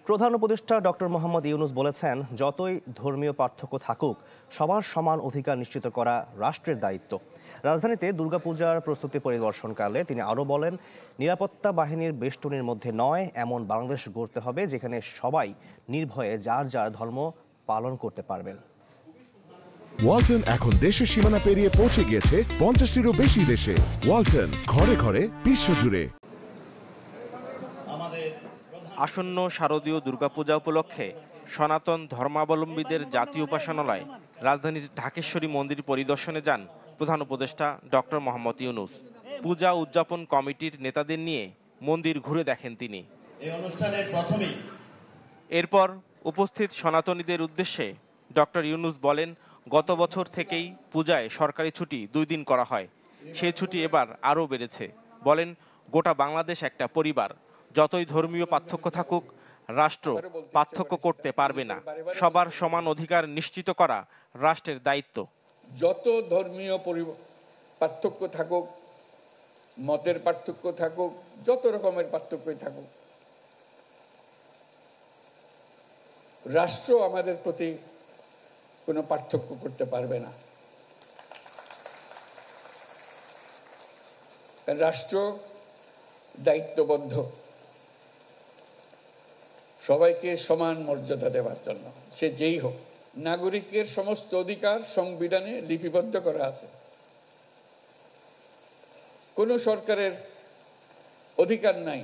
প্রধান উপদেষ্টা ডক্টর মোহাম্মদ ইউনূস বলেছেন, যতই ধর্মীয় পার্থক্য থাকুক সবার সমান অধিকার নিশ্চিত করা রাষ্ট্রের দায়িত্ব। রাজধানীতে দুর্গাপূজার প্রস্তুতি পরিদর্শনকালে তিনি আরও বলেন, নিরাপত্তা বাহিনীর বেষ্টনীর মধ্যে নয় এমন বাংলাদেশ গড়তে হবে যেখানে সবাই নির্ভয়ে যার যার ধর্ম পালন করতে পারবেন। ওয়ালটন এখন দেশের সীমানা পেরিয়ে পৌঁছে গিয়েছে 50টিরও বেশি দেশে। ওয়ালটন, ঘরে ঘরে বিশ্বজুড়ে। আসন্ন শারদীয় দুর্গাপূজা উপলক্ষে সনাতন ধর্মাবলম্বীদের জাতীয় উপাসনালয় রাজধানীর ঢাকেশ্বরী মন্দির পরিদর্শনে যান প্রধান উপদেষ্টা ডক্টর মোহাম্মদ ইউনূস। পূজা উদযাপন কমিটির নেতাদের নিয়ে মন্দির ঘুরে দেখেন তিনি। এরপর উপস্থিত সনাতনীদের উদ্দেশ্যে ডক্টর ইউনূস বলেন, গত বছর থেকেই পূজায় সরকারি ছুটি 2 দিন করা হয়। সেই ছুটি এবার আরও বেড়েছে। বলেন, গোটা বাংলাদেশ একটা পরিবার। যতই ধর্মীয় পার্থক্য থাকুক রাষ্ট্র পার্থক্য করতে পারবে না। সবার সমান অধিকার নিশ্চিত করা রাষ্ট্রের দায়িত্ব। যত ধর্মীয় পার্থক্য থাকুক, মতের পার্থক্য থাকুক, যত রকমের পার্থক্যই থাকুক, রাষ্ট্র আমাদের প্রতি কোনো পার্থক্য করতে পারবে না। রাষ্ট্র দায়িত্ববদ্ধ সবাইকে সমান মর্যাদা দেওয়ার জন্য, সে যেই হোক। নাগরিকের সমস্ত অধিকার সংবিধানে লিপিবদ্ধ করা আছে। কোনো সরকারের অধিকার নাই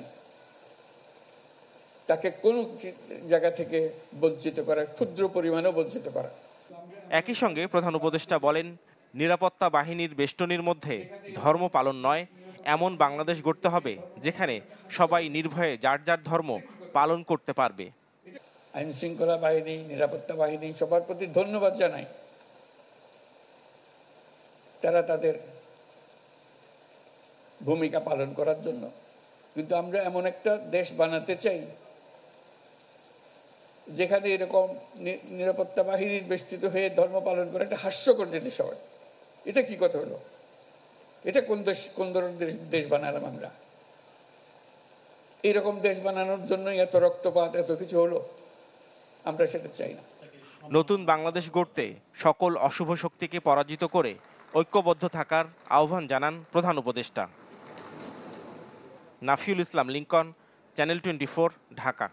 তাকে কোনো জায়গা থেকে বঞ্চিত করা, ক্ষুদ্র পরিমাণেও বঞ্চিত করা। একই সঙ্গে প্রধান উপদেষ্টা বলেন, নিরাপত্তা বাহিনীর বেষ্টনীর মধ্যে ধর্ম পালন নয় এমন বাংলাদেশ গড়তে হবে যেখানে সবাই নির্ভয়ে যার যার ধর্ম পালন করতে পারবে। আইন শৃঙ্খলা বাহিনী, নিরাপত্তা বাহিনী সবার প্রতি ধন্যবাদ জানাই। তারা তাদের ভূমিকা পালন করার জন্য। কিন্তু আমরা এমন একটা দেশ বানাতে চাই যেখানে এরকম নিরাপত্তা বাহিনীর বেষ্টিত হয়ে ধর্ম পালন করে একটা হাস্যকর জিনিস হয়। এটা কি কথা হলো? এটা কোন ধরনের দেশ বানালাম আমরা? এইরকম দেশ বানানোর জন্যই এত রক্তপাত, এত কিছু হলো। আমরা সেটা চাই না। নতুন বাংলাদেশ গড়তে সকল অশুভ শক্তিকে পরাজিত করে ঐক্যবদ্ধ থাকার আহ্বান জানান প্রধান উপদেষ্টা। নাফিউল ইসলাম লিংকন, চ্যানেল 24, ঢাকা।